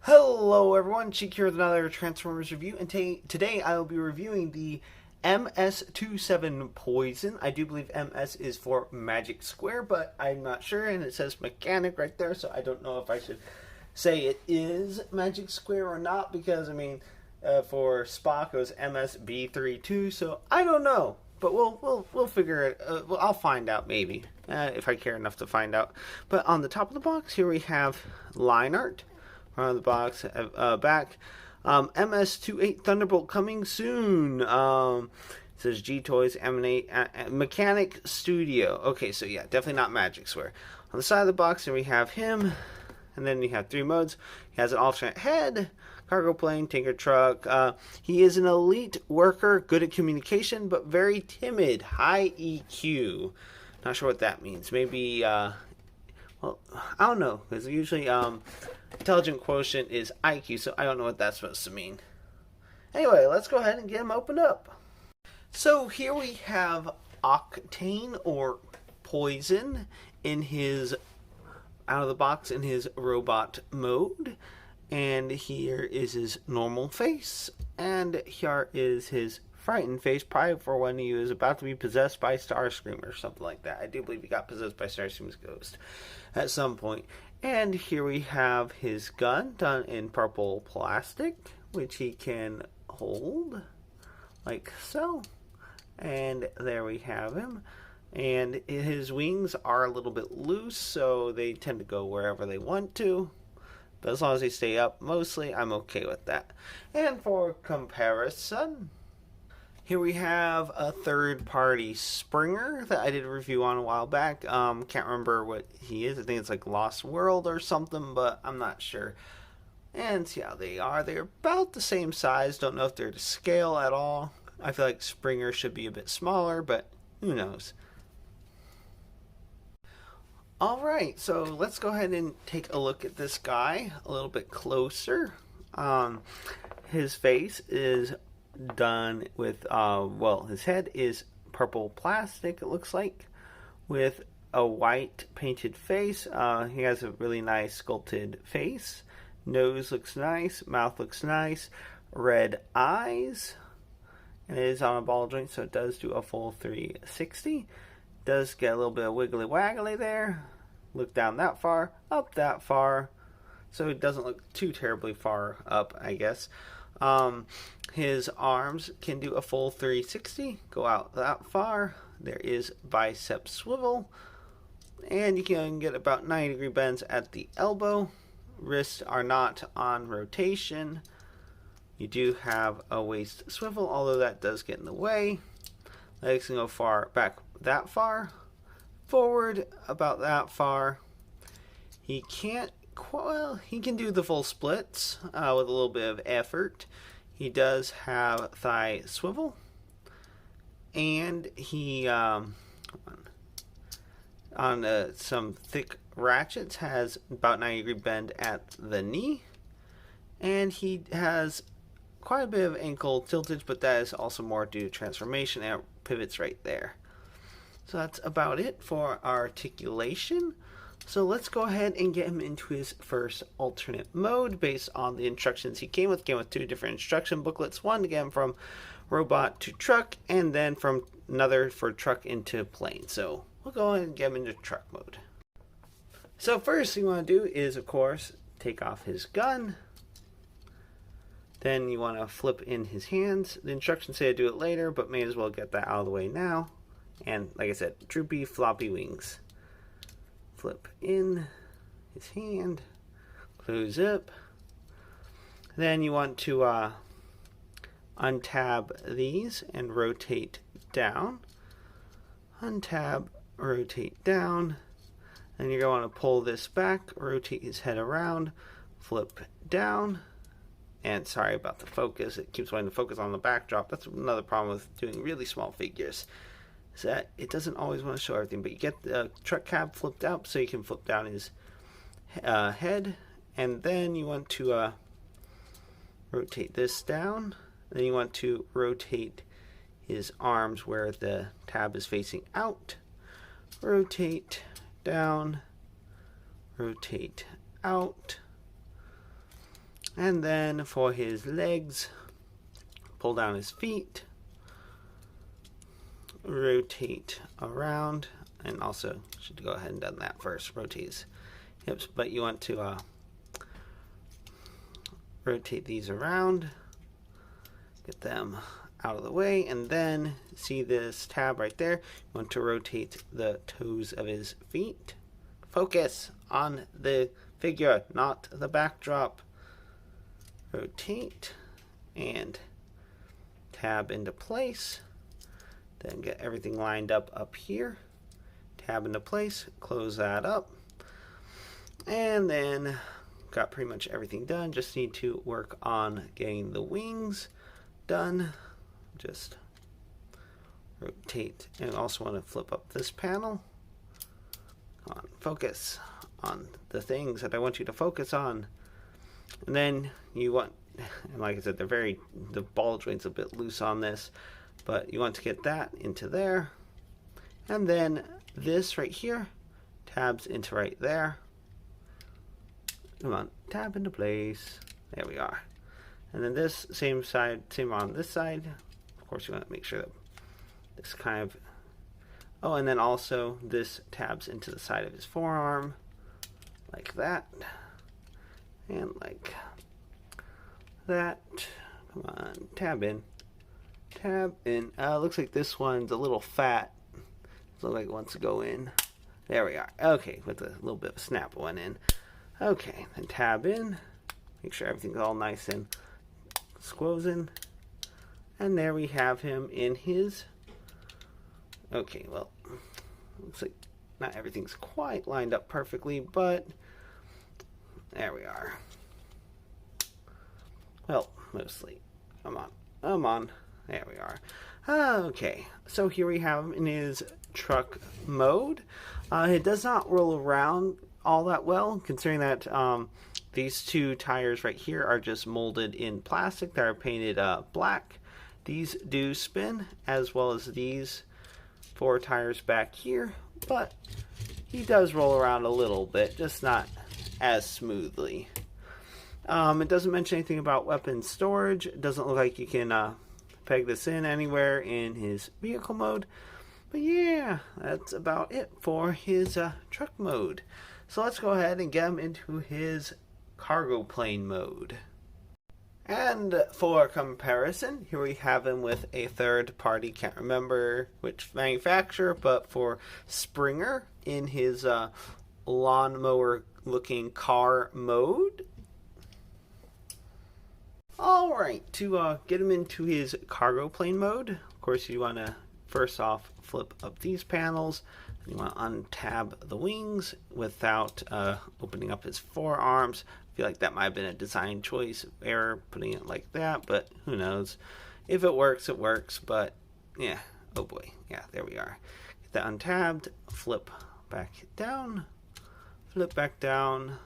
Hello everyone, Sheek here with another Transformers review, and today I will be reviewing the MS-27 Poison. I do believe MS is for Magic Square, but I'm not sure, and it says Mechanic right there, so I don't know if I should say it is Magic Square or not, because, for Spock it was MSB32, so I don't know. But we'll figure it. I'll find out maybe if I care enough to find out. But on the top of the box here we have line art on the box back. MS28 Thunderbolt coming soon. It says G Toys Emanate Mechanic Studio. Okay, so yeah, definitely not Magic Square. On the side of the box, here we have him, and then you have three modes. He has an alternate head, cargo plane, tinker truck. He is an elite worker, good at communication, but very timid, high EQ. Not sure what that means. Maybe, well, I don't know, because usually intelligent quotient is IQ, so I don't know what that's supposed to mean. Anyway, let's go ahead and get him opened up. So here we have Octane, or Poison, in his out of the box in his robot mode. And here is his normal face, and here is his frightened face, probably for when he was about to be possessed by Starscream or something like that. I do believe he got possessed by Starscream's ghost at some point. And here we have his gun done in purple plastic, which he can hold like so. And there we have him. And his wings are a little bit loose, so they tend to go wherever they want to. But as long as they stay up, mostly, I'm okay with that. And for comparison, here we have a third-party Springer that I did a review on a while back. Can't remember what he is. I think it's like Lost World or something, but I'm not sure. And see how they are. They're about the same size. Don't know if they're to scale at all. I feel like Springer should be a bit smaller, but who knows. Alright, so let's go ahead and take a look at this guy a little bit closer. His face is done with, well, his head is purple plastic, it looks like, with a white painted face. He has a really nice sculpted face. Nose looks nice, mouth looks nice, red eyes, and it is on a ball joint, so it does do a full 360. Does get a little bit of wiggly waggly there. Look down that far, up that far, so it doesn't look too terribly far up, I guess. His arms can do a full 360, go out that far. There is bicep swivel, and you can get about 90-degree bends at the elbow. Wrists are not on rotation. You do have a waist swivel, although that does get in the way. Legs can go far back that far, forward about that far. He can't, well, he can do the full splits with a little bit of effort. He does have thigh swivel, and he on some thick ratchets has about 90-degree bend at the knee, and he has quite a bit of ankle tiltage, but that is also more due to transformation, and it pivots right there. So that's about it for articulation. So let's go ahead and get him into his first alternate mode based on the instructions he came with. Came with two different instruction booklets. One to get him from robot to truck, and then from another for truck into plane. So we'll go ahead and get him into truck mode. So first thing you want to do is, of course, take off his gun. Then you want to flip in his hands. The instructions say to do it later, but may as well get that out of the way now. And like I said, droopy, floppy wings. Flip in his hand, close up. Then you want to untab these and rotate down. Untab, rotate down. And you're going to pull this back, rotate his head around, flip down. And sorry about the focus, it keeps wanting to focus on the backdrop. That's another problem with doing really small figures, is that it doesn't always want to show everything. But you get the truck cab flipped up so you can flip down his head. And then you want to rotate this down. Then you want to rotate his arms where the tab is facing out. Rotate down, rotate out. And then for his legs, pull down his feet, rotate around, and also should go ahead and done that first. Rotate his hips, but you want to rotate these around, get them out of the way, and then see this tab right there. You want to rotate the toes of his feet. Focus on the figure, not the backdrop. Rotate and tab into place. Then get everything lined up here. Tab into place, close that up. And then got pretty much everything done. Just need to work on getting the wings done. Just rotate, and also want to flip up this panel. Come on, focus on the things that I want you to focus on. And then you want, and like I said, the ball joint's a bit loose on this, but you want to get that into there. And then this right here tabs into right there. Come on, tab into place. There we are. And then this same on this side. Of course, you want to make sure that this kind of, oh, and then also this tabs into the side of his forearm, like that, and like that. Come on, tab in, tab in. Looks like this one's a little fat. Looks like it wants to go in. There we are. Okay, with a little bit of a snap went in. Okay, then tab in. Make sure everything's all nice and squozen. And there we have him in his, okay, well, looks like not everything's quite lined up perfectly, but there we are. Well, mostly. Come on. There we are. Okay, so here we have him in his truck mode. It does not roll around all that well, considering that these two tires right here are just molded in plastic that are painted black. These do spin, as well as these 4 tires back here, but he does roll around a little bit, just not as smoothly. It doesn't mention anything about weapon storage. It doesn't look like you can peg this in anywhere in his vehicle mode. But yeah, that's about it for his truck mode. So let's go ahead and get him into his cargo plane mode. And for comparison, here we have him with a third party, can't remember which manufacturer, but for Springer in his lawnmower looking car mode. Alright, to get him into his cargo plane mode, of course you want to first off flip up these panels. You want to untab the wings without opening up his forearms. I feel like that might have been a design choice error, putting it like that, but who knows. If it works, it works, but yeah, oh boy. Yeah, there we are. Get that untabbed, flip back down, flip back down,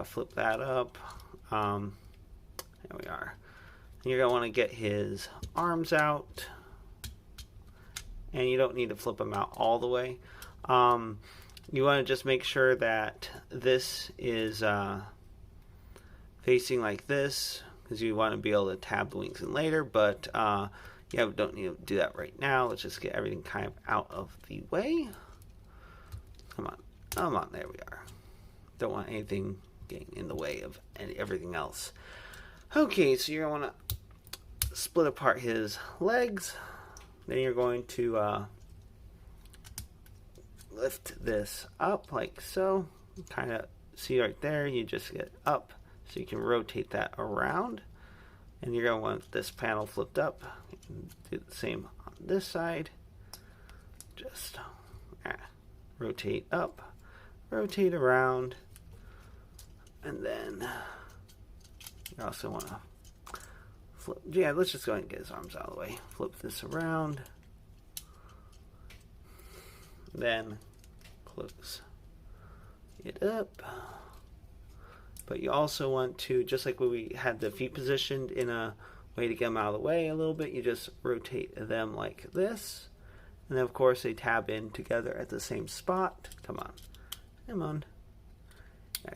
flip that up. There we are. And you're going to want to get his arms out, and you don't need to flip them out all the way. You want to just make sure that this is facing like this, because you want to be able to tab the wings in later, but yeah, we don't need to do that right now. Let's just get everything kind of out of the way. Come on, there we are. Don't want anything getting in the way of everything else. Okay, so you're going to want to split apart his legs. Then you're going to lift this up like so. Kind of see right there, you just get up so you can rotate that around. And you're going to want this panel flipped up. Do the same on this side. Just rotate up, rotate around, and then you also want to flip. Yeah, let's just go ahead and get his arms out of the way. Flip this around. Then close it up. But you also want to, just like when we had the feet positioned in a way to get them out of the way a little bit, you just rotate them like this. And then of course they tab in together at the same spot. Come on.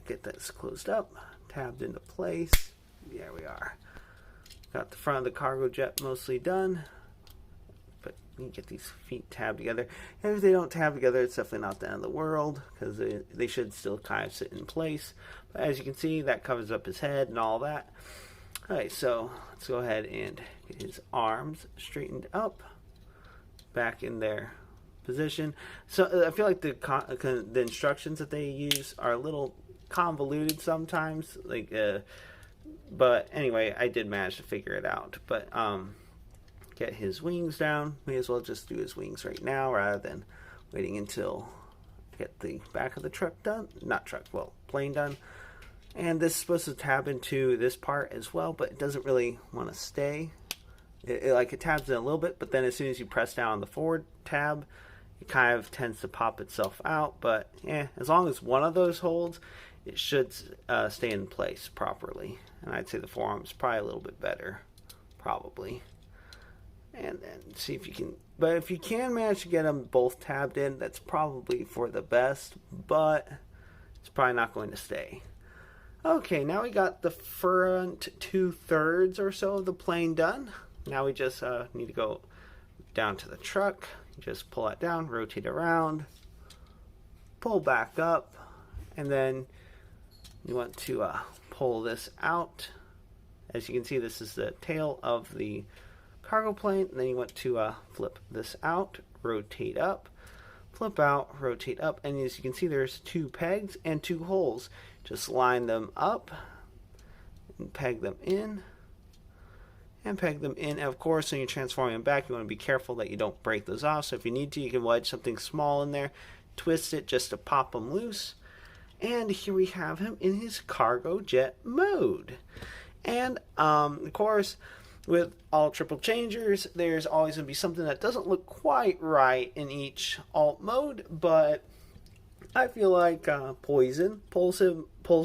Get this closed up, tabbed into place. There we are. Got the front of the cargo jet mostly done. But you can get these feet tabbed together. And if they don't tab together, it's definitely not the end of the world, because they should still kind of sit in place. But as you can see, that covers up his head and all that. Alright, so let's go ahead and get his arms straightened up, back in their position. So I feel like the instructions that they use are a little convoluted sometimes. But anyway, I did manage to figure it out. But get his wings down. May as well just do his wings right now rather than waiting until get the back of the truck done. Not truck, well, plane done. And this is supposed to tab into this part as well, but it doesn't really want to stay. It tabs in a little bit, but then as soon as you press down on the forward tab, it kind of tends to pop itself out. But as long as one of those holds, it should stay in place properly. And I'd say the forearm's probably a little bit better, probably. And then see if you can, but if you can manage to get them both tabbed in, that's probably for the best, but it's probably not going to stay. Okay, now we got the front 2/3 or so of the plane done. Now we just need to go down to the truck. Just pull it down, rotate around, pull back up, and then you want to pull this out. As you can see, this is the tail of the cargo plane. And then you want to flip this out, rotate up, flip out, rotate up, and as you can see, there's 2 pegs and 2 holes. Just line them up and peg them in and peg them in. And of course, when you're transforming them back, you want to be careful that you don't break those off. So if you need to, you can wedge something small in there, twist it just to pop them loose. And here we have him in his cargo jet mode. And of course, with all triple changers, there's always going to be something that doesn't look quite right in each alt mode, but I feel like Poison pulls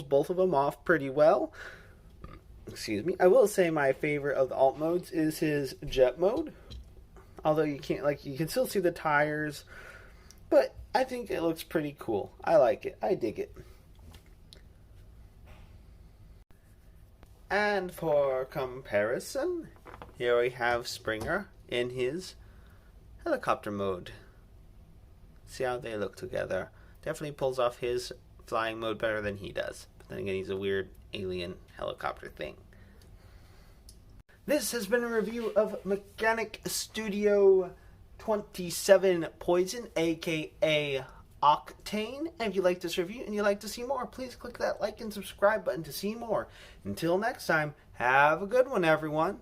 both of them off pretty well. Excuse me. I will say my favorite of the alt modes is his jet mode. Although you can still see the tires, but I think it looks pretty cool. I like it. I dig it. And for comparison, here we have Springer in his helicopter mode. See how they look together. Definitely pulls off his flying mode better than he does. But then again, he's a weird alien helicopter thing. This has been a review of Mechanic Studio 27 Poison, aka Octane. And if you like this review and you'd like to see more, please click that like and subscribe button to see more. Until next time, have a good one, everyone.